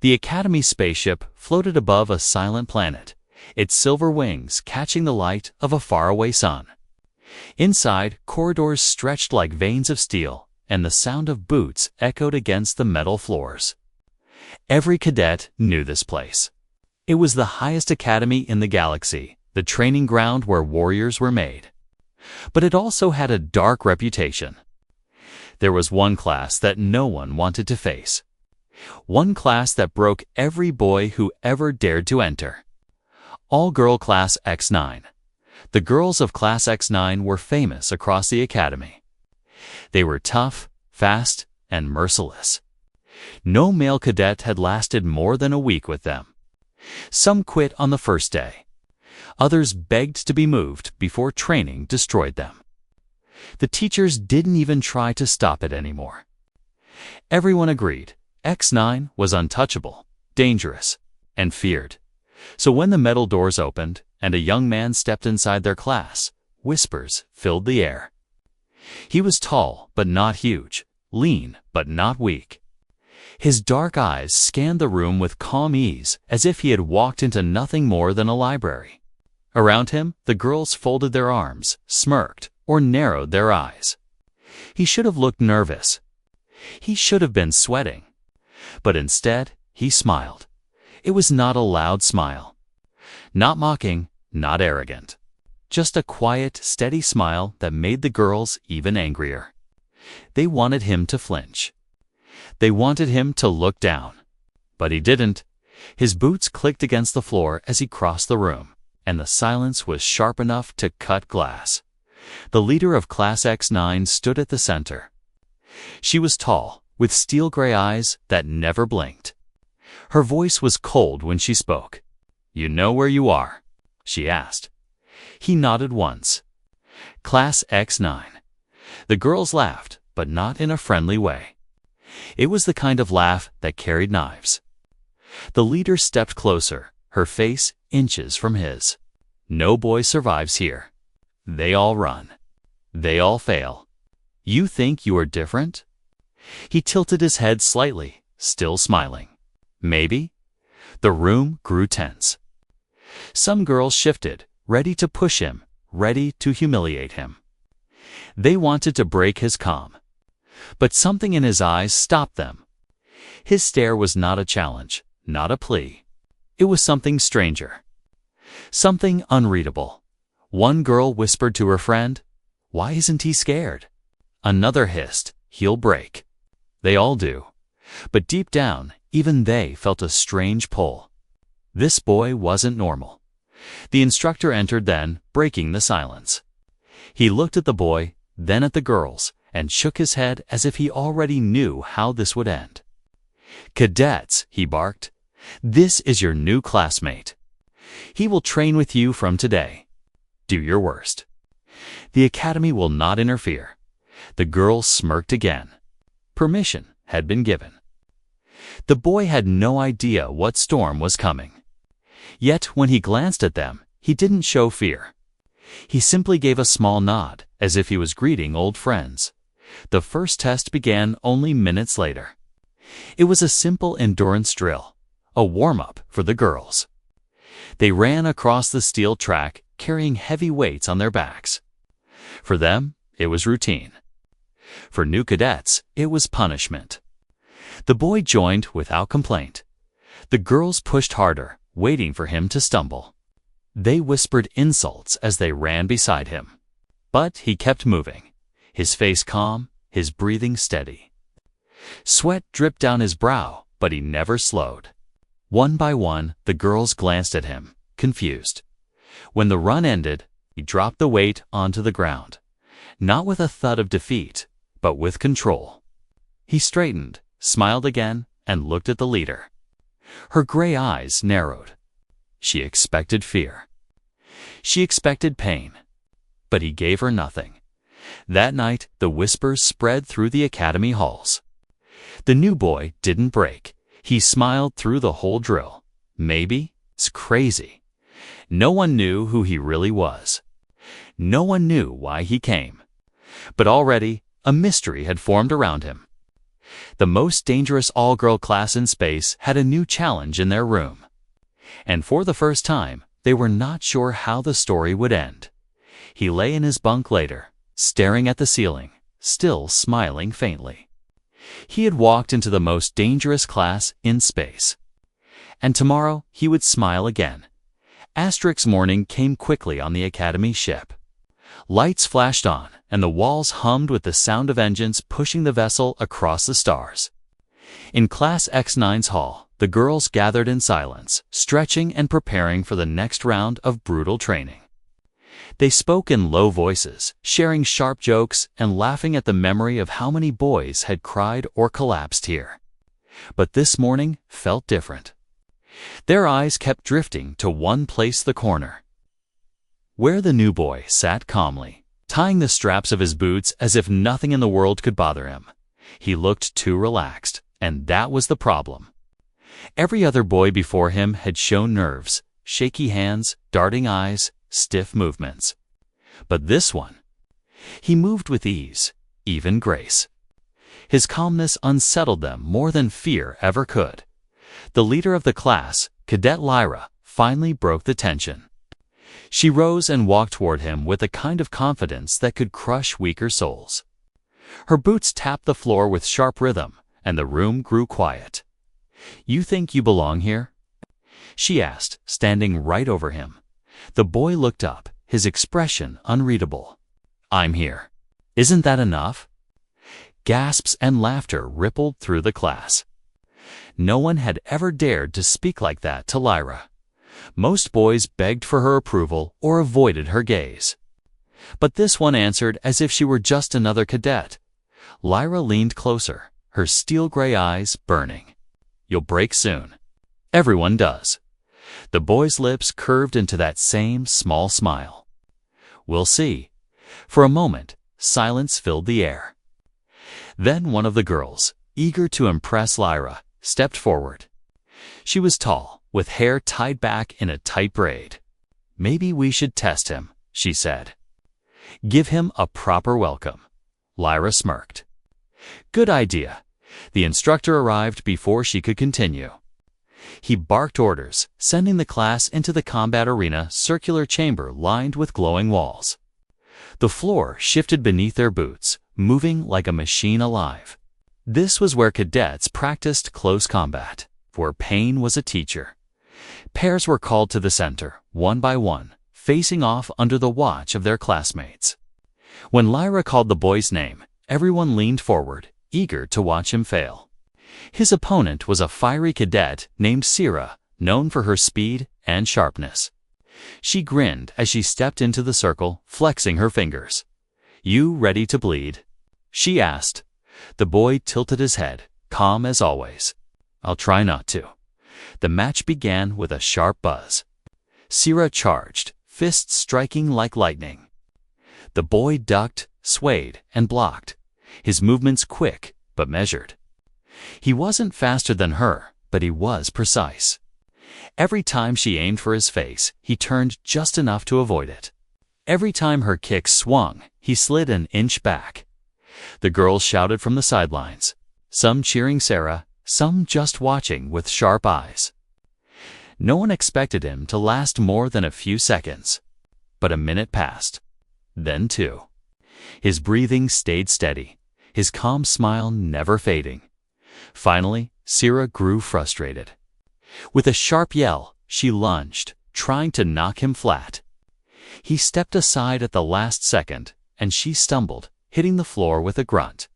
The Academy spaceship floated above a silent planet, its silver wings catching the light of a faraway sun. Inside, corridors stretched like veins of steel, and the sound of boots echoed against the metal floors. Every cadet knew this place. It was the highest academy in the galaxy, the training ground where warriors were made. But it also had a dark reputation. There was one class that no one wanted to face. One class that broke every boy who ever dared to enter. All-girl Class X9. The girls of Class X9 were famous across the academy. They were tough, fast, and merciless. No male cadet had lasted more than a week with them. Some quit on the first day. Others begged to be moved before training destroyed them. The teachers didn't even try to stop it anymore. Everyone agreed X9 was untouchable, dangerous, and feared. So when the metal doors opened and a young man stepped inside their class, whispers filled the air. He was tall but not huge, lean but not weak. His dark eyes scanned the room with calm ease, as if he had walked into nothing more than a library. Around him, the girls folded their arms, smirked, or narrowed their eyes. He should have looked nervous. He should have been sweating. But instead, he smiled. It was not a loud smile. Not mocking, not arrogant. Just a quiet, steady smile that made the girls even angrier. They wanted him to flinch. They wanted him to look down. But he didn't. His boots clicked against the floor as he crossed the room, and the silence was sharp enough to cut glass. The leader of Class X9 stood at the center. She was tall, with steel-gray eyes that never blinked. Her voice was cold when she spoke. "You know where you are?" she asked. He nodded once. Class X9. The girls laughed, but not in a friendly way. It was the kind of laugh that carried knives. The leader stepped closer, her face inches from his. "No boy survives here. They all run. They all fail. You think you are different?" He tilted his head slightly, still smiling. Maybe. The room grew tense. Some girls shifted, ready to push him, ready to humiliate him. They wanted to break his calm. But something in his eyes stopped them. His stare was not a challenge, not a plea. It was something stranger. Something unreadable. One girl whispered to her friend, "Why isn't he scared?" Another hissed, "He'll break." They all do. But deep down, even they felt a strange pull. This boy wasn't normal. The instructor entered then, breaking the silence. He looked at the boy, then at the girls, and shook his head as if he already knew how this would end. "Cadets," he barked, "this is your new classmate. He will train with you from today. Do your worst. The academy will not interfere." The girls smirked again. Permission had been given. The boy had no idea what storm was coming. Yet when he glanced at them, he didn't show fear. He simply gave a small nod, as if he was greeting old friends. The first test began only minutes later. It was a simple endurance drill, a warm-up for the girls. They ran across the steel track, carrying heavy weights on their backs. For them, it was routine. For new cadets, it was punishment. The boy joined without complaint. The girls pushed harder, waiting for him to stumble. They whispered insults as they ran beside him. But he kept moving, his face calm, his breathing steady. Sweat dripped down his brow, but he never slowed. One by one, the girls glanced at him, confused. When the run ended, he dropped the weight onto the ground, not with a thud of defeat, but with control. He straightened, smiled again, and looked at the leader. Her gray eyes narrowed. She expected fear. She expected pain. But he gave her nothing. That night, the whispers spread through the academy halls. The new boy didn't break. He smiled through the whole drill. Maybe it's crazy. No one knew who he really was. No one knew why he came. But already, a mystery had formed around him. The most dangerous all-girl class in space had a new challenge in their room. And for the first time, they were not sure how the story would end. He lay in his bunk later, staring at the ceiling, still smiling faintly. He had walked into the most dangerous class in space. And tomorrow he would smile again. Asterix morning came quickly on the Academy ship. Lights flashed on, and the walls hummed with the sound of engines pushing the vessel across the stars. In Class X9's hall, the girls gathered in silence, stretching and preparing for the next round of brutal training. They spoke in low voices, sharing sharp jokes and laughing at the memory of how many boys had cried or collapsed here. But this morning felt different. Their eyes kept drifting to one place, the corner, where the new boy sat calmly, tying the straps of his boots as if nothing in the world could bother him. He looked too relaxed, and that was the problem. Every other boy before him had shown nerves, shaky hands, darting eyes, stiff movements. But this one, he moved with ease, even grace. His calmness unsettled them more than fear ever could. The leader of the class, Cadet Lyra, finally broke the tension. She rose and walked toward him with a kind of confidence that could crush weaker souls. Her boots tapped the floor with sharp rhythm, and the room grew quiet. "You think you belong here?" she asked, standing right over him. The boy looked up, his expression unreadable. "I'm here. Isn't that enough?" Gasps and laughter rippled through the class. No one had ever dared to speak like that to Lyra. Most boys begged for her approval or avoided her gaze. But this one answered as if she were just another cadet. Lyra leaned closer, her steel-gray eyes burning. "You'll break soon. Everyone does." The boy's lips curved into that same small smile. "We'll see." For a moment, silence filled the air. Then one of the girls, eager to impress Lyra, stepped forward. She was tall, with hair tied back in a tight braid. "Maybe we should test him," she said. "Give him a proper welcome." Lyra smirked. "Good idea." The instructor arrived before she could continue. He barked orders, sending the class into the combat arena circular chamber lined with glowing walls. The floor shifted beneath their boots, moving like a machine alive. This was where cadets practiced close combat, where pain was a teacher. Pairs were called to the center, one by one, facing off under the watch of their classmates. When Lyra called the boy's name, everyone leaned forward, eager to watch him fail. His opponent was a fiery cadet named Sira, known for her speed and sharpness. She grinned as she stepped into the circle, flexing her fingers. "You ready to bleed?" she asked. The boy tilted his head, calm as always. "I'll try not to." The match began with a sharp buzz. Sira charged, fists striking like lightning. The boy ducked, swayed, and blocked, his movements quick but measured. He wasn't faster than her, but he was precise. Every time she aimed for his face, he turned just enough to avoid it. Every time her kick swung, he slid an inch back. The girls shouted from the sidelines, some cheering Sarah, some just watching with sharp eyes. No one expected him to last more than a few seconds. But a minute passed. Then two. His breathing stayed steady, his calm smile never fading. Finally, Sira grew frustrated. With a sharp yell, she lunged, trying to knock him flat. He stepped aside at the last second, and she stumbled, hitting the floor with a grunt.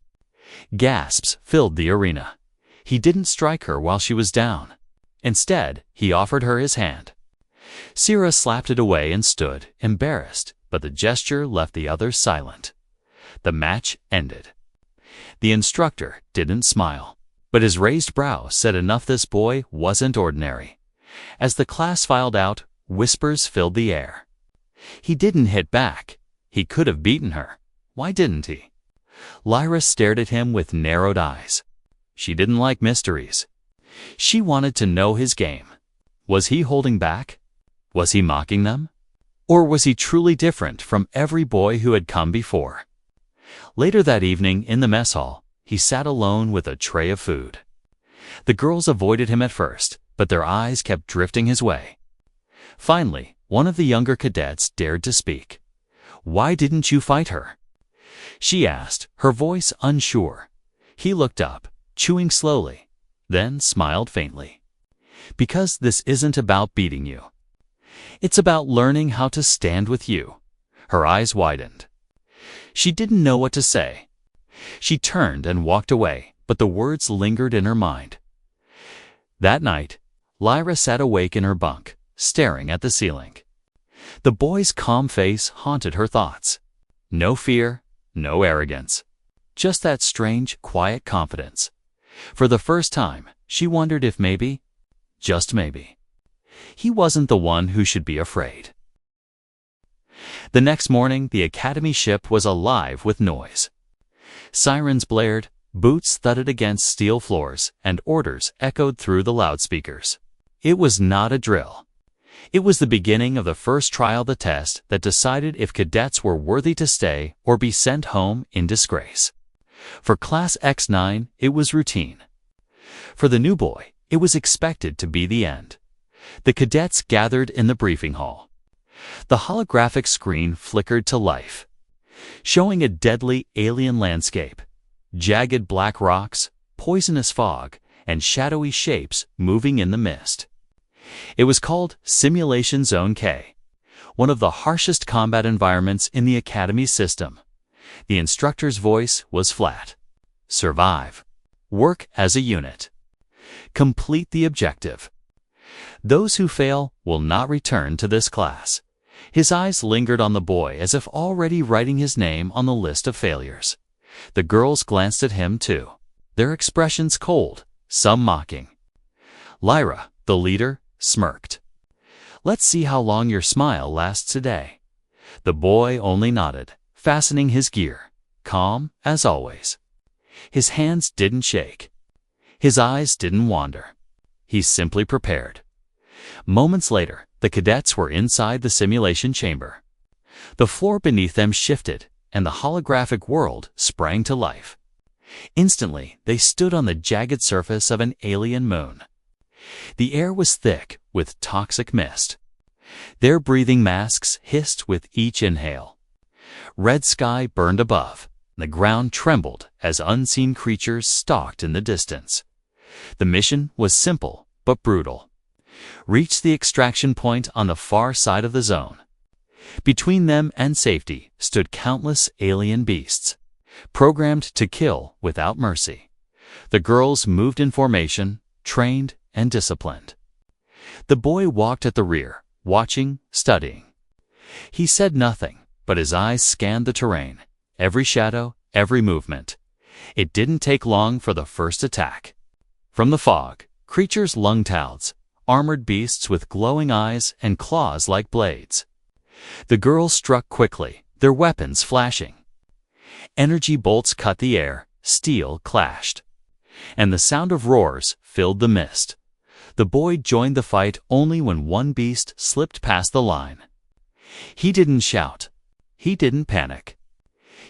Gasps filled the arena. He didn't strike her while she was down. Instead, he offered her his hand. Sira slapped it away and stood, embarrassed, but the gesture left the others silent. The match ended. The instructor didn't smile, but his raised brow said enough this boy wasn't ordinary. As the class filed out, whispers filled the air. He didn't hit back. He could have beaten her. Why didn't he? Lyra stared at him with narrowed eyes. She didn't like mysteries. She wanted to know his game. Was he holding back? Was he mocking them? Or was he truly different from every boy who had come before? Later that evening in the mess hall, he sat alone with a tray of food. The girls avoided him at first, but their eyes kept drifting his way. Finally, one of the younger cadets dared to speak. "Why didn't you fight her?" she asked, her voice unsure. He looked up, chewing slowly, then smiled faintly. "Because this isn't about beating you. It's about learning how to stand with you." Her eyes widened. She didn't know what to say. She turned and walked away, but the words lingered in her mind. That night, Lyra sat awake in her bunk, staring at the ceiling. The boy's calm face haunted her thoughts. No fear, no arrogance. Just that strange, quiet confidence. For the first time, she wondered if maybe, just maybe, he wasn't the one who should be afraid. The next morning, the Academy ship was alive with noise. Sirens blared, boots thudded against steel floors, and orders echoed through the loudspeakers. It was not a drill. It was the beginning of the first trial, the test that decided if cadets were worthy to stay or be sent home in disgrace. For Class X9, it was routine. For the new boy, it was expected to be the end. The cadets gathered in the briefing hall. The holographic screen flickered to life, showing a deadly alien landscape, jagged black rocks, poisonous fog, and shadowy shapes moving in the mist. It was called Simulation Zone K, one of the harshest combat environments in the Academy system. The instructor's voice was flat. Survive. Work as a unit. Complete the objective. Those who fail will not return to this class. His eyes lingered on the boy as if already writing his name on the list of failures. The girls glanced at him too, their expressions cold, some mocking. Lyra, the leader, smirked. "Let's see how long your smile lasts today." The boy only nodded, fastening his gear, calm as always. His hands didn't shake. His eyes didn't wander. He simply prepared. Moments later, the cadets were inside the simulation chamber. The floor beneath them shifted, and the holographic world sprang to life. Instantly, they stood on the jagged surface of an alien moon. The air was thick with toxic mist. Their breathing masks hissed with each inhale. Red sky burned above. The ground trembled as unseen creatures stalked in the distance. The mission was simple but brutal. Reach the extraction point on the far side of the zone. Between them and safety stood countless alien beasts, programmed to kill without mercy. The girls moved in formation, trained and disciplined. The boy walked at the rear, watching, studying. He said nothing, but his eyes scanned the terrain, every shadow, every movement. It didn't take long for the first attack. From the fog, creatures lunged out, armored beasts with glowing eyes and claws like blades. The girls struck quickly, their weapons flashing. Energy bolts cut the air, steel clashed, and the sound of roars filled the mist. The boy joined the fight only when one beast slipped past the line. He didn't shout. He didn't panic.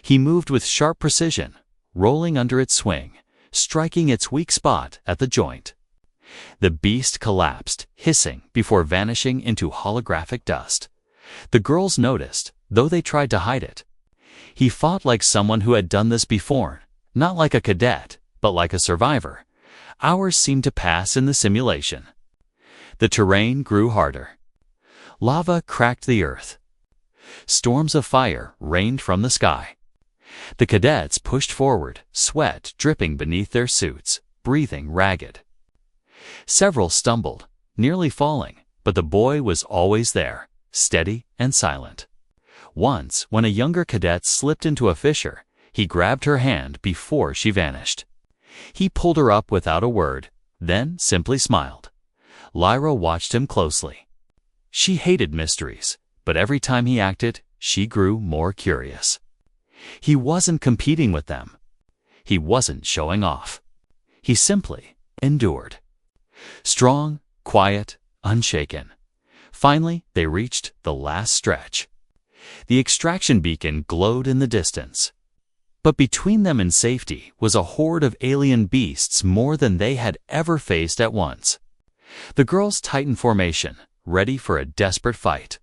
He moved with sharp precision, rolling under its swing, striking its weak spot at the joint. The beast collapsed, hissing, before vanishing into holographic dust. The girls noticed, though they tried to hide it. He fought like someone who had done this before, not like a cadet, but like a survivor. Hours seemed to pass in the simulation. The terrain grew harder. Lava cracked the earth. Storms of fire rained from the sky. The cadets pushed forward, sweat dripping beneath their suits, breathing ragged. Several stumbled, nearly falling, but the boy was always there, steady and silent. Once, when a younger cadet slipped into a fissure, he grabbed her hand before she vanished. He pulled her up without a word, then simply smiled. Lyra watched him closely. She hated mysteries, but every time he acted, she grew more curious. He wasn't competing with them. He wasn't showing off. He simply endured. Strong, quiet, unshaken. Finally, they reached the last stretch. The extraction beacon glowed in the distance. But between them and safety was a horde of alien beasts more than they had ever faced at once. The girls tightened formation, ready for a desperate fight.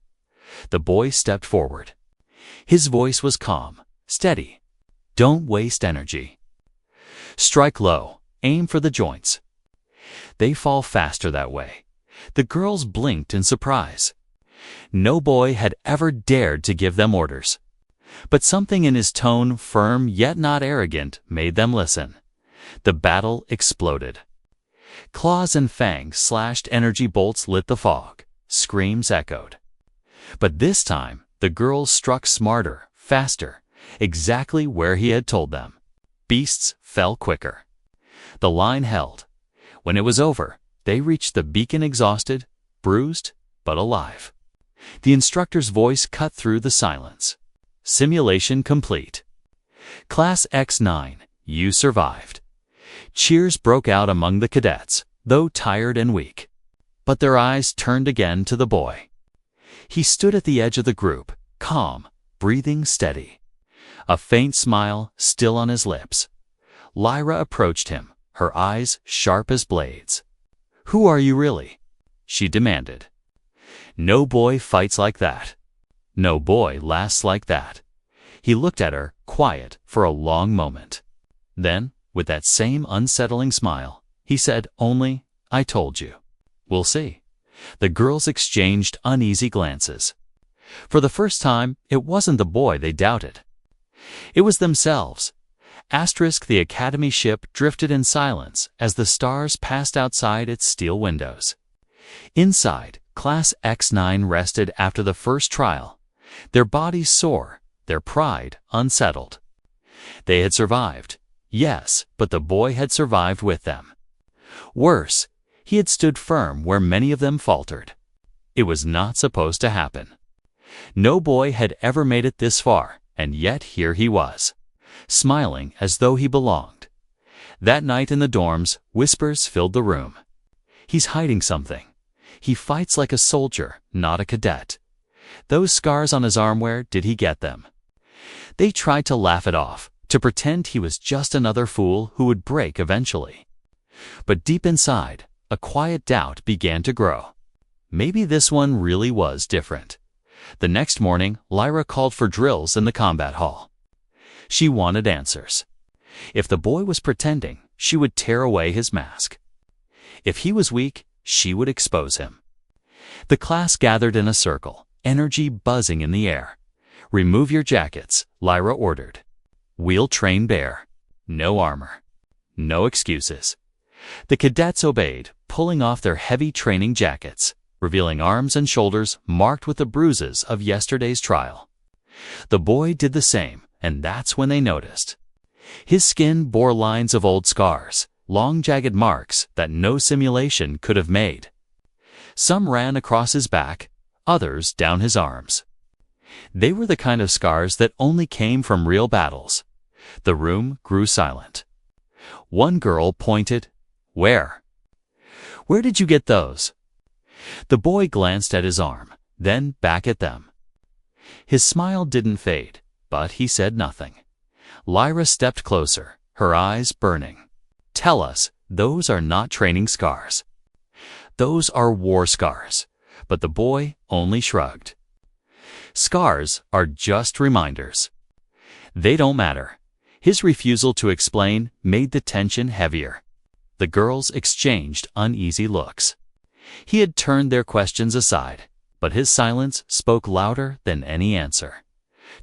The boy stepped forward. His voice was calm, steady. Don't waste energy. Strike low, aim for the joints. They fall faster that way. The girls blinked in surprise. No boy had ever dared to give them orders. But something in his tone, firm yet not arrogant, made them listen. The battle exploded. Claws and fangs slashed, energy bolts lit the fog. Screams echoed. But this time, the girls struck smarter, faster, exactly where he had told them. Beasts fell quicker. The line held. When it was over, they reached the beacon exhausted, bruised, but alive. The instructor's voice cut through the silence. Simulation complete. Class X9, you survived. Cheers broke out among the cadets, though tired and weak. But their eyes turned again to the boy. He stood at the edge of the group, calm, breathing steady. A faint smile still on his lips. Lyra approached him, her eyes sharp as blades. "Who are you really?" she demanded. "No boy fights like that. No boy lasts like that." He looked at her, quiet, for a long moment. Then, with that same unsettling smile, he said, "Only, I told you. We'll see." The girls exchanged uneasy glances. For the first time, it wasn't the boy they doubted. It was themselves. The Academy ship drifted in silence as the stars passed outside its steel windows. Inside, Class X9 rested after the first trial, their bodies sore, their pride unsettled. They had survived, yes, but the boy had survived with them. Worse, he had stood firm where many of them faltered. It was not supposed to happen. No boy had ever made it this far, and yet here he was, smiling as though he belonged. That night in the dorms, whispers filled the room. "He's hiding something. He fights like a soldier, not a cadet. Those scars on his arm, where did he get them?" They tried to laugh it off, to pretend he was just another fool who would break eventually. But deep inside, a quiet doubt began to grow. Maybe this one really was different. The next morning, Lyra called for drills in the combat hall. She wanted answers. If the boy was pretending, she would tear away his mask. If he was weak, she would expose him. The class gathered in a circle, energy buzzing in the air. "Remove your jackets," Lyra ordered. "We'll train bare. No armor. No excuses." The cadets obeyed, pulling off their heavy training jackets, revealing arms and shoulders marked with the bruises of yesterday's trial. The boy did the same, and that's when they noticed. His skin bore lines of old scars, long jagged marks that no simulation could have made. Some ran across his back, others down his arms. They were the kind of scars that only came from real battles. The room grew silent. One girl pointed. "Where? Where did you get those?" The boy glanced at his arm, then back at them. His smile didn't fade, but he said nothing. Lyra stepped closer, her eyes burning. "Tell us, those are not training scars." "Those are war scars," but the boy only shrugged. "Scars are just reminders. They don't matter." His refusal to explain made the tension heavier. The girls exchanged uneasy looks. He had turned their questions aside, but his silence spoke louder than any answer.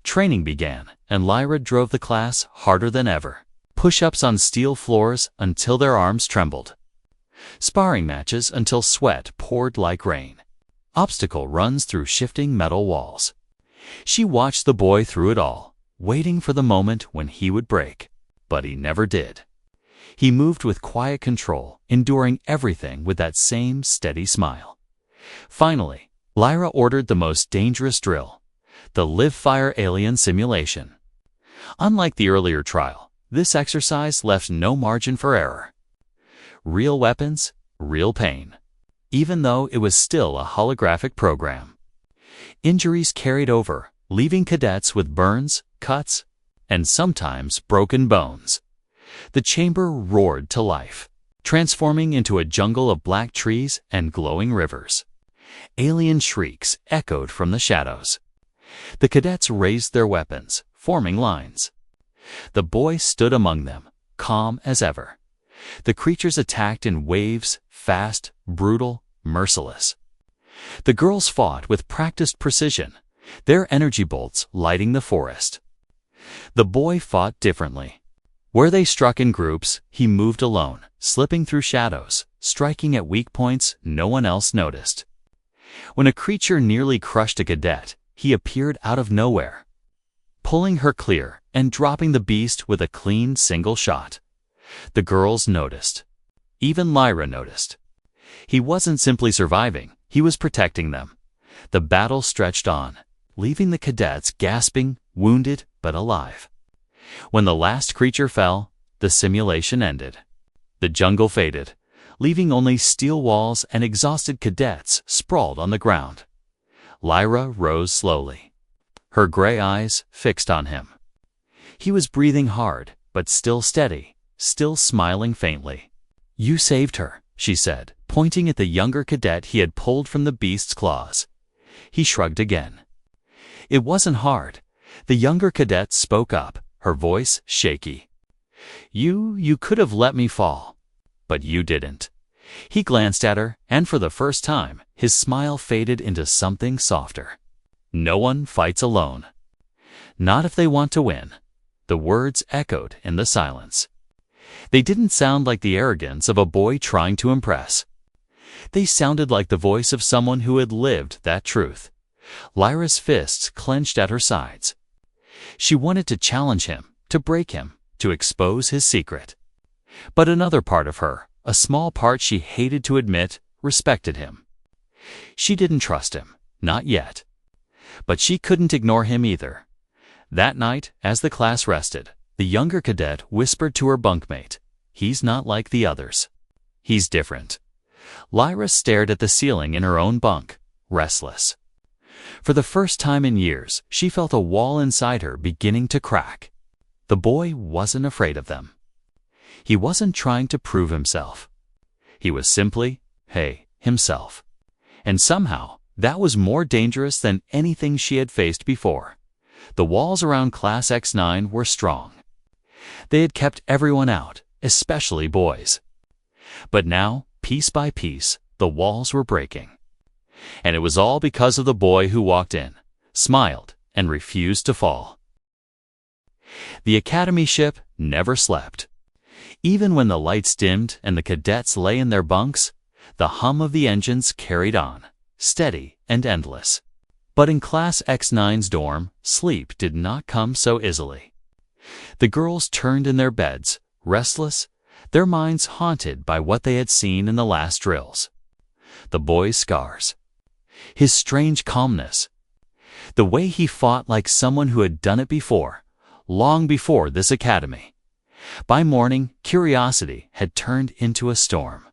Training began, and Lyra drove the class harder than ever. Push-ups on steel floors until their arms trembled. Sparring matches until sweat poured like rain. Obstacle runs through shifting metal walls. She watched the boy through it all, waiting for the moment when he would break. But he never did. He moved with quiet control, enduring everything with that same steady smile. Finally, Lyra ordered the most dangerous drill, the live-fire alien simulation. Unlike the earlier trial, this exercise left no margin for error. Real weapons, real pain, even though it was still a holographic program. Injuries carried over, leaving cadets with burns, cuts, and sometimes broken bones. The chamber roared to life, transforming into a jungle of black trees and glowing rivers. Alien shrieks echoed from the shadows. The cadets raised their weapons, forming lines. The boy stood among them, calm as ever. The creatures attacked in waves, fast, brutal, merciless. The girls fought with practiced precision, their energy bolts lighting the forest. The boy fought differently. Where they struck in groups, he moved alone, slipping through shadows, striking at weak points no one else noticed. When a creature nearly crushed a cadet, he appeared out of nowhere, pulling her clear and dropping the beast with a clean single shot. The girls noticed. Even Lyra noticed. He wasn't simply surviving, he was protecting them. The battle stretched on, leaving the cadets gasping, wounded but alive. When the last creature fell, the simulation ended. The jungle faded, leaving only steel walls and exhausted cadets sprawled on the ground. Lyra rose slowly, her gray eyes fixed on him. He was breathing hard, but still steady, still smiling faintly. "You saved her," she said, pointing at the younger cadet he had pulled from the beast's claws. He shrugged again. "It wasn't hard." The younger cadet spoke up, her voice shaky. You could have let me fall, but you didn't." He glanced at her, and for the first time, his smile faded into something softer. "No one fights alone. Not if they want to win." The words echoed in the silence. They didn't sound like the arrogance of a boy trying to impress. They sounded like the voice of someone who had lived that truth. Lyra's fists clenched at her sides. She wanted to challenge him, to break him, to expose his secret. But another part of her, a small part she hated to admit, respected him. She didn't trust him, not yet. But she couldn't ignore him either. That night, as the class rested, the younger cadet whispered to her bunkmate, "He's not like the others. He's different." Lyra stared at the ceiling in her own bunk, restless. For the first time in years, she felt a wall inside her beginning to crack. The boy wasn't afraid of them. He wasn't trying to prove himself. He was simply, himself. And somehow, that was more dangerous than anything she had faced before. The walls around Class X9 were strong. They had kept everyone out, especially boys. But now, piece by piece, the walls were breaking. And it was all because of the boy who walked in, smiled, and refused to fall. The Academy ship never slept. Even when the lights dimmed and the cadets lay in their bunks, the hum of the engines carried on, steady and endless. But in Class X9's dorm, sleep did not come so easily. The girls turned in their beds, restless, their minds haunted by what they had seen in the last drills. The boy's scars. His strange calmness. The way he fought like someone who had done it before, long before this academy. By morning, curiosity had turned into a storm.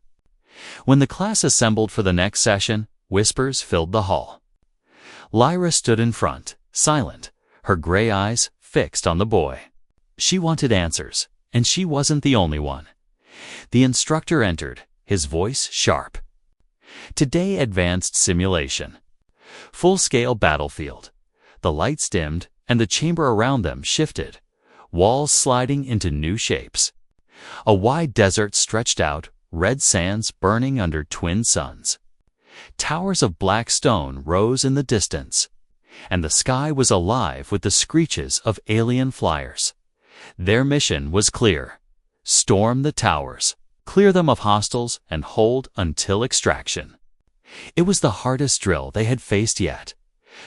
When the class assembled for the next session, whispers filled the hall. Lyra stood in front, silent, her gray eyes fixed on the boy. She wanted answers, and she wasn't the only one. The instructor entered, his voice sharp. Today, advanced simulation. Full-scale battlefield. The lights dimmed, and the chamber around them shifted, walls sliding into new shapes. A wide desert stretched out, red sands burning under twin suns. Towers of black stone rose in the distance, and the sky was alive with the screeches of alien flyers. Their mission was clear: storm the towers, clear them of hostiles, and hold until extraction. It was the hardest drill they had faced yet.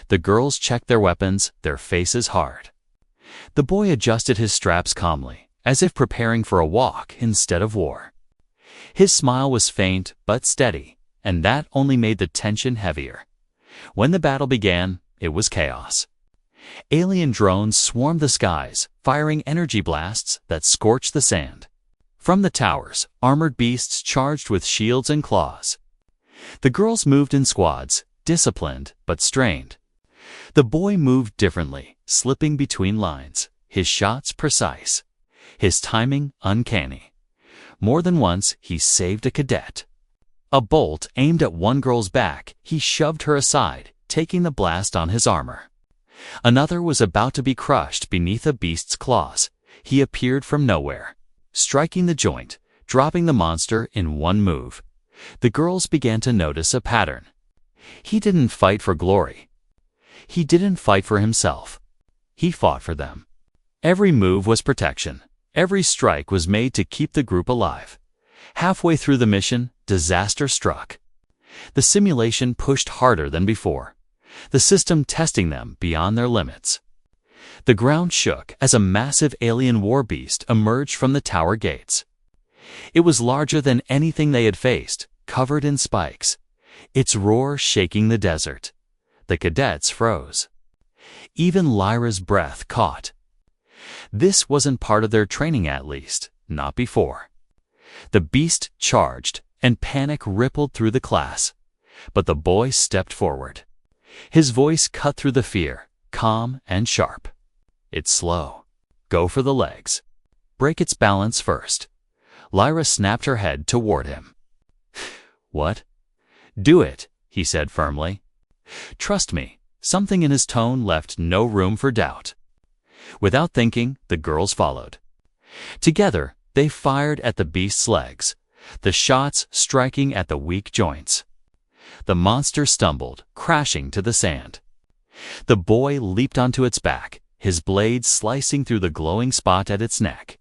The girls checked their weapons, their faces hard. The boy adjusted his straps calmly, as if preparing for a walk instead of war. His smile was faint but steady, and that only made the tension heavier. When the battle began, it was chaos. Alien drones swarmed the skies, firing energy blasts that scorched the sand. From the towers, armored beasts charged with shields and claws. The girls moved in squads, disciplined but strained. The boy moved differently, slipping between lines, his shots precise, his timing uncanny. More than once, he saved a cadet. A bolt aimed at one girl's back, he shoved her aside, taking the blast on his armor. Another was about to be crushed beneath a beast's claws. He appeared from nowhere, striking the joint, dropping the monster in one move. The girls began to notice a pattern. He didn't fight for glory. He didn't fight for himself. He fought for them. Every move was protection. Every strike was made to keep the group alive. Halfway through the mission, disaster struck. The simulation pushed harder than before, the system testing them beyond their limits. The ground shook as a massive alien war beast emerged from the tower gates. It was larger than anything they had faced, covered in spikes, its roar shaking the desert. The cadets froze. Even Lyra's breath caught. This wasn't part of their training, at least, not before. The beast charged, and panic rippled through the class. But the boy stepped forward. His voice cut through the fear, calm and sharp. It's slow. Go for the legs. Break its balance first. Lyra snapped her head toward him. What? Do it, he said firmly. Trust me. Something in his tone left no room for doubt. Without thinking, the girls followed. Together, they fired at the beast's legs, the shots striking at the weak joints. The monster stumbled, crashing to the sand. The boy leaped onto its back, his blade slicing through the glowing spot at its neck.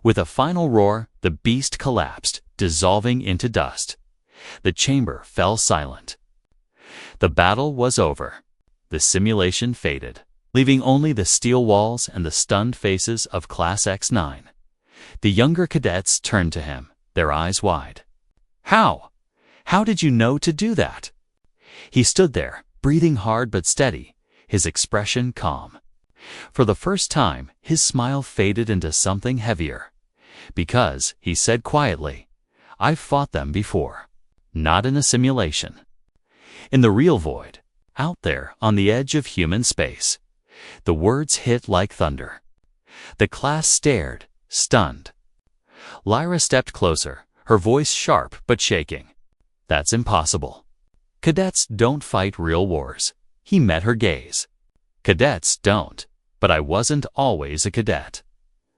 With a final roar, the beast collapsed, dissolving into dust. The chamber fell silent. The battle was over. The simulation faded, leaving only the steel walls and the stunned faces of Class X9. The younger cadets turned to him, their eyes wide. How? How did you know to do that? He stood there, breathing hard but steady, his expression calm. For the first time, his smile faded into something heavier. Because, he said quietly, I've fought them before. Not in a simulation. In the real void, out there on the edge of human space. The words hit like thunder. The class stared, stunned. Lyra stepped closer, her voice sharp but shaking. That's impossible. Cadets don't fight real wars. He met her gaze. Cadets don't, but I wasn't always a cadet.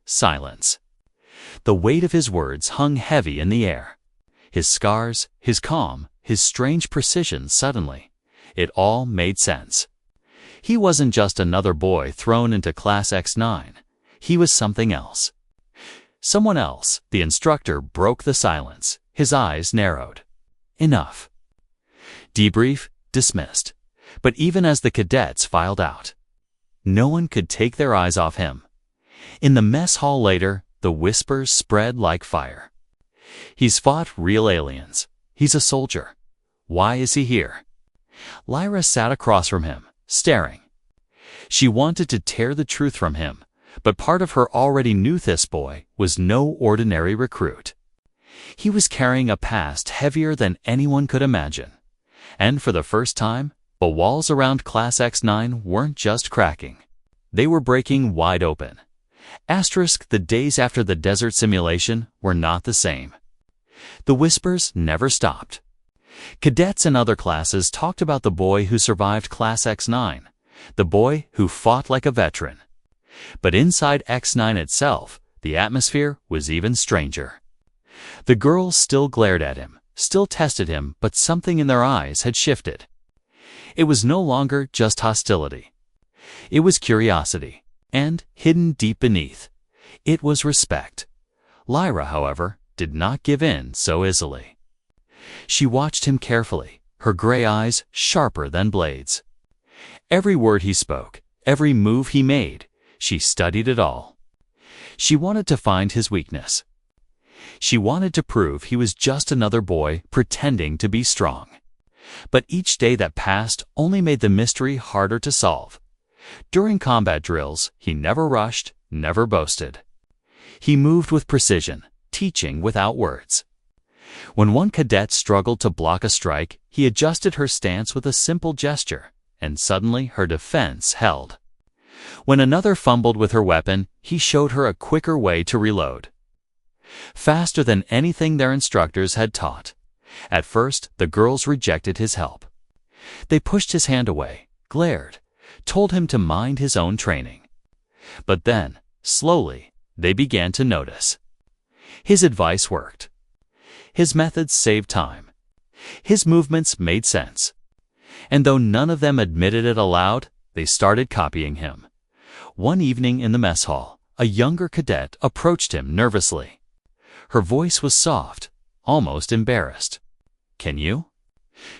Silence. The weight of his words hung heavy in the air. His scars, his calm, his strange precision suddenly. It all made sense. He wasn't just another boy thrown into Class X9. He was something else. Someone else. The instructor broke the silence. His eyes narrowed. Enough. Debrief dismissed. But even as the cadets filed out, no one could take their eyes off him. In the mess hall later, the whispers spread like fire. He's fought real aliens. He's a soldier. Why is he here? Lyra sat across from him, staring. She wanted to tear the truth from him, but part of her already knew this boy was no ordinary recruit. He was carrying a past heavier than anyone could imagine. And for the first time, the walls around Class X9 weren't just cracking. They were breaking wide open. The days after the desert simulation were not the same. The whispers never stopped. Cadets in other classes talked about the boy who survived Class X9, the boy who fought like a veteran. But inside X9 itself, the atmosphere was even stranger. The girls still glared at him, still tested him, but something in their eyes had shifted. It was no longer just hostility. It was curiosity, and hidden deep beneath, it was respect. Lyra, however, did not give in so easily. She watched him carefully, her gray eyes sharper than blades. Every word he spoke, every move he made, she studied it all. She wanted to find his weakness. She wanted to prove he was just another boy pretending to be strong. But each day that passed only made the mystery harder to solve. During combat drills, he never rushed, never boasted. He moved with precision, teaching without words. When one cadet struggled to block a strike, he adjusted her stance with a simple gesture, and suddenly her defense held. When another fumbled with her weapon, he showed her a quicker way to reload. Faster than anything their instructors had taught. At first, the girls rejected his help. They pushed his hand away, glared, told him to mind his own training. But then, slowly, they began to notice. His advice worked. His methods saved time. His movements made sense. And though none of them admitted it aloud, they started copying him. One evening in the mess hall, a younger cadet approached him nervously. Her voice was soft, almost embarrassed. "Can you?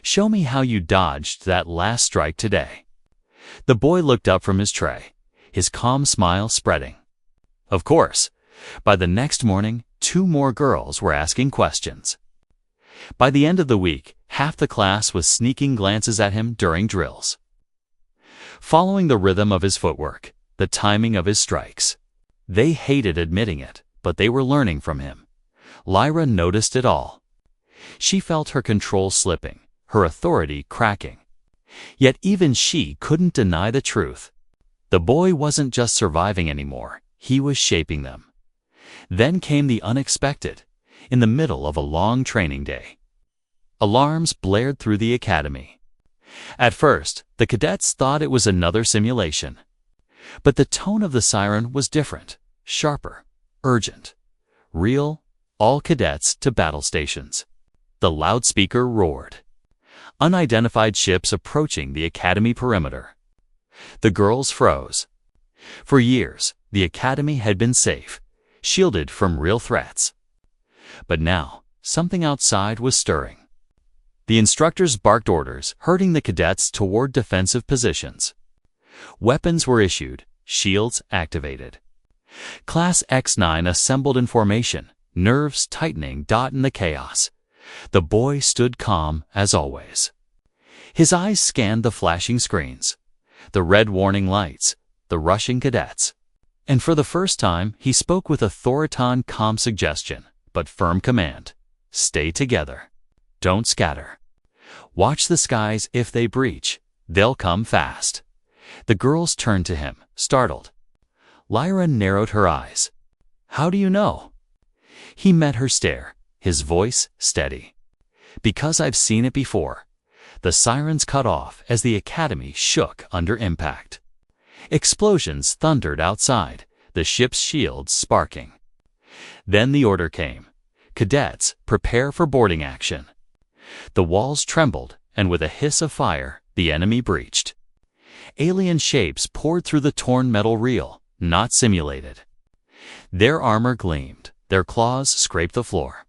Show me how you dodged that last strike today." The boy looked up from his tray, his calm smile spreading. Of course, by the next morning, 2 more girls were asking questions. By the end of the week, half the class was sneaking glances at him during drills. Following the rhythm of his footwork, the timing of his strikes. They hated admitting it, but they were learning from him. Lyra noticed it all. She felt her control slipping, her authority cracking. Yet even she couldn't deny the truth. The boy wasn't just surviving anymore, he was shaping them. Then came the unexpected, in the middle of a long training day. Alarms blared through the academy. At first, the cadets thought it was another simulation. But the tone of the siren was different, sharper, urgent. Real, all cadets to battle stations. The loudspeaker roared. Unidentified ships approaching the academy perimeter. The girls froze. For years, the academy had been safe, shielded from real threats. But now, something outside was stirring. The instructors barked orders, herding the cadets toward defensive positions. Weapons were issued, shields activated. Class X9 assembled in formation, nerves tightening in the chaos. The boy stood calm as always. His eyes scanned the flashing screens, the red warning lights, the rushing cadets. And for the first time, he spoke with authoritative, calm suggestion, but firm command. Stay together. Don't scatter. Watch the skies. If they breach, they'll come fast. The girls turned to him, startled. Lyra narrowed her eyes. How do you know? He met her stare, his voice steady. Because I've seen it before. The sirens cut off as the academy shook under impact. Explosions thundered outside, the ship's shields sparking. Then the order came. Cadets, prepare for boarding action. The walls trembled, and with a hiss of fire, the enemy breached. Alien shapes poured through the torn metal reel, not simulated. Their armor gleamed, their claws scraped the floor.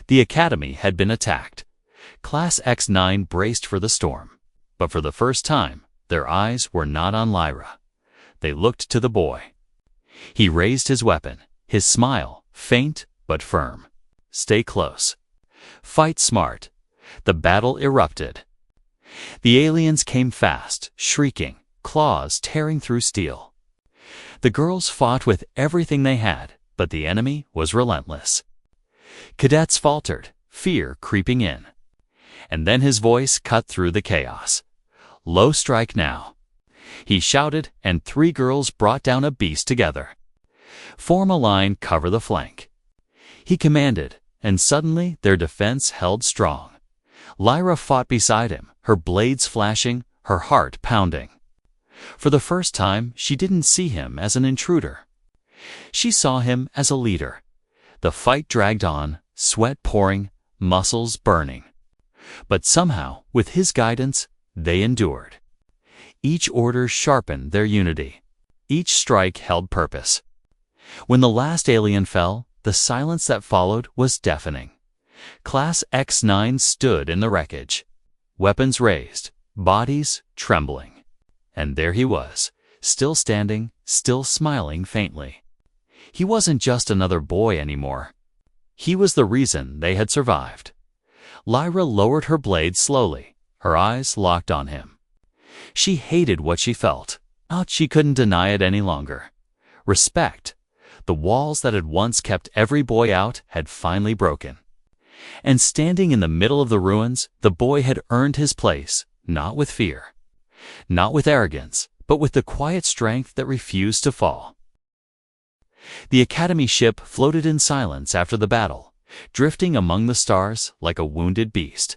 The academy had been attacked. Class X9 braced for the storm. But for the first time, their eyes were not on Lyra. They looked to the boy. He raised his weapon, his smile, faint but firm. Stay close. Fight smart. The battle erupted. The aliens came fast, shrieking, claws tearing through steel. The girls fought with everything they had, but the enemy was relentless. Cadets faltered, fear creeping in. And then his voice cut through the chaos. Low strike now. He shouted, and 3 girls brought down a beast together. Form a line, cover the flank. He commanded, and suddenly their defense held strong. Lyra fought beside him, her blades flashing, her heart pounding. For the first time, she didn't see him as an intruder. She saw him as a leader. The fight dragged on, sweat pouring, muscles burning. But somehow, with his guidance, they endured. Each order sharpened their unity. Each strike held purpose. When the last alien fell, the silence that followed was deafening. Class X9 stood in the wreckage. Weapons raised, bodies trembling. And there he was, still standing, still smiling faintly. He wasn't just another boy anymore. He was the reason they had survived. Lyra lowered her blade slowly, her eyes locked on him. She hated what she felt, but she couldn't deny it any longer. Respect. The walls that had once kept every boy out had finally broken. And standing in the middle of the ruins, the boy had earned his place, not with fear, not with arrogance, but with the quiet strength that refused to fall. The Academy ship floated in silence after the battle, drifting among the stars like a wounded beast.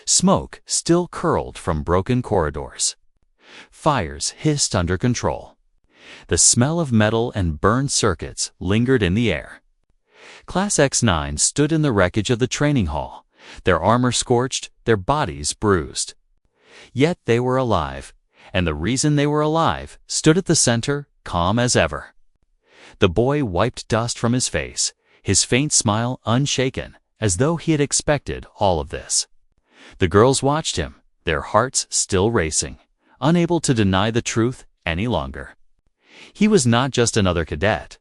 Smoke still curled from broken corridors. Fires hissed under control. The smell of metal and burned circuits lingered in the air. Class X-9 stood in the wreckage of the training hall, their armor scorched, their bodies bruised. Yet they were alive, and the reason they were alive stood at the center, calm as ever. The boy wiped dust from his face, his faint smile unshaken, as though he had expected all of this. The girls watched him, their hearts still racing, unable to deny the truth any longer. He was not just another cadet.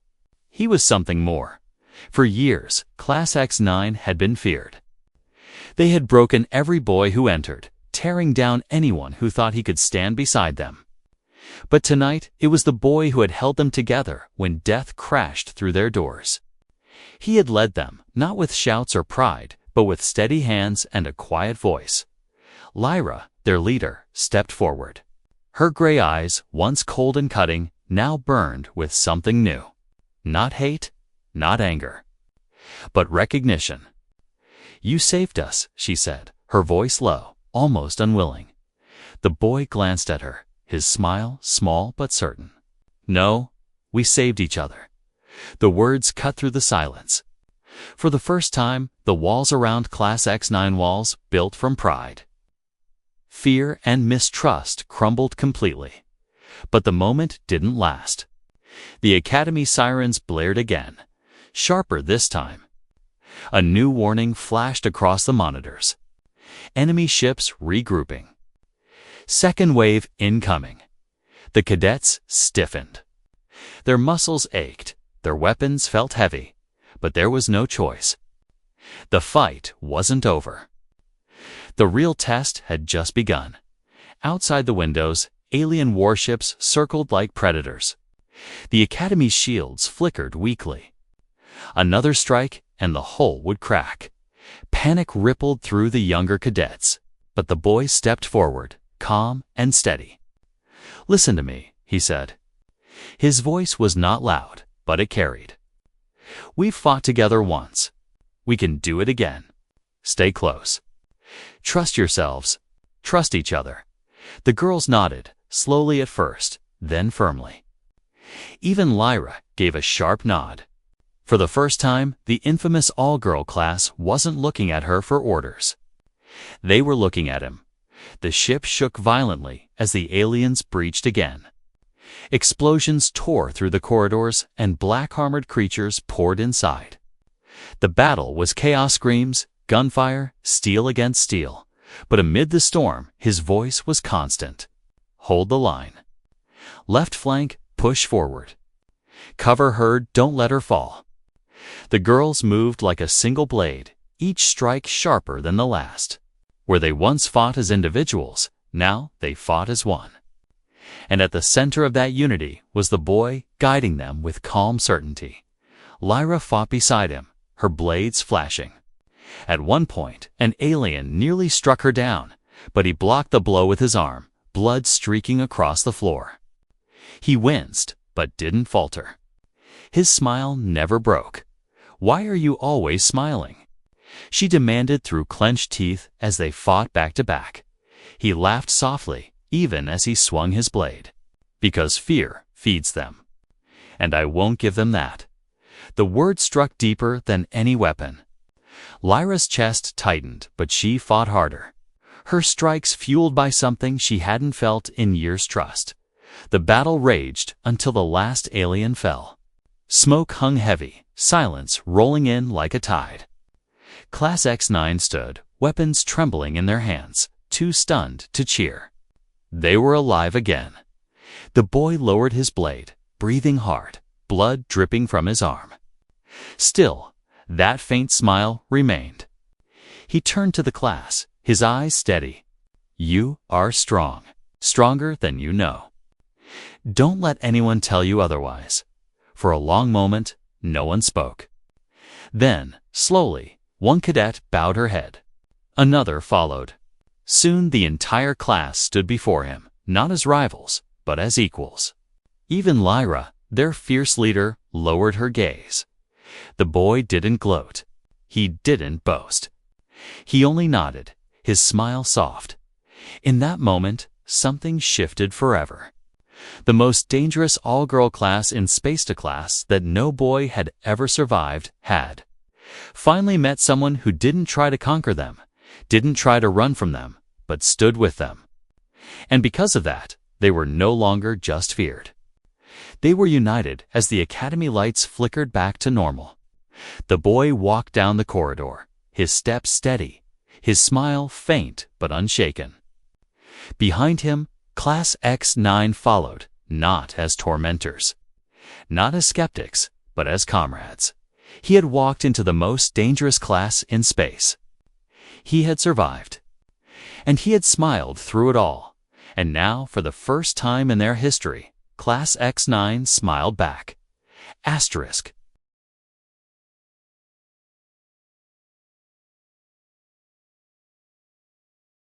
He was something more. For years, Class X-9 had been feared. They had broken every boy who entered, tearing down anyone who thought he could stand beside them. But tonight, it was the boy who had held them together when death crashed through their doors. He had led them, not with shouts or pride, but with steady hands and a quiet voice. Lyra, their leader, stepped forward. Her gray eyes, once cold and cutting, now burned with something new. Not hate, not anger, but recognition. "You saved us," she said, her voice low, almost unwilling. The boy glanced at her, his smile small but certain. "No, we saved each other." The words cut through the silence. For the first time, the walls around Class X-9 walls built from pride. Fear and mistrust crumbled completely. But the moment didn't last. The Academy sirens blared again, sharper this time. A new warning flashed across the monitors. Enemy ships regrouping. Second wave incoming. The cadets stiffened. Their muscles ached, their weapons felt heavy, but there was no choice. The fight wasn't over. The real test had just begun. Outside the windows, alien warships circled like predators. The Academy's shields flickered weakly. Another strike, and the hull would crack. Panic rippled through the younger cadets, but the boy stepped forward, calm and steady. "Listen to me," he said. His voice was not loud, but it carried. "We've fought together once. We can do it again. Stay close. Trust yourselves. Trust each other." The girls nodded, slowly at first, then firmly. Even Lyra gave a sharp nod. For the first time, the infamous all-girl class wasn't looking at her for orders. They were looking at him. The ship shook violently as the aliens breached again. Explosions tore through the corridors and black-armored creatures poured inside. The battle was chaos screams, gunfire, steel against steel. But amid the storm, his voice was constant. "Hold the line. Left flank, push forward. Cover her, don't let her fall." The girls moved like a single blade, each strike sharper than the last. Where they once fought as individuals, now they fought as one. And at the center of that unity was the boy guiding them with calm certainty. Lyra fought beside him, her blades flashing. At one point, an alien nearly struck her down, but he blocked the blow with his arm, blood streaking across the floor. He winced, but didn't falter. His smile never broke. "Why are you always smiling?" she demanded through clenched teeth as they fought back to back. He laughed softly, even as he swung his blade. "Because fear feeds them. And I won't give them that." The word struck deeper than any weapon. Lyra's chest tightened, but she fought harder. Her strikes fueled by something she hadn't felt in years' trust. The battle raged until the last alien fell. Smoke hung heavy, silence rolling in like a tide. Class X-9 stood, weapons trembling in their hands, too stunned to cheer. They were alive again. The boy lowered his blade, breathing hard, blood dripping from his arm. Still, that faint smile remained. He turned to the class, his eyes steady. "You are strong, stronger than you know. Don't let anyone tell you otherwise." For a long moment, no one spoke. Then, slowly, one cadet bowed her head. Another followed. Soon the entire class stood before him, not as rivals, but as equals. Even Lyra, their fierce leader, lowered her gaze. The boy didn't gloat. He didn't boast. He only nodded, his smile soft. In that moment, something shifted forever. The most dangerous all-girl class in Spaceta class that no boy had ever survived had finally met someone who didn't try to conquer them, didn't try to run from them, but stood with them. And because of that, they were no longer just feared. They were united as the academy lights flickered back to normal. The boy walked down the corridor, his step steady, his smile faint but unshaken. Behind him, Class X9 followed, not as tormentors, not as skeptics, but as comrades. He had walked into the most dangerous class in space. He had survived. And he had smiled through it all. And now, for the first time in their history, Class X9 smiled back. Asterisk,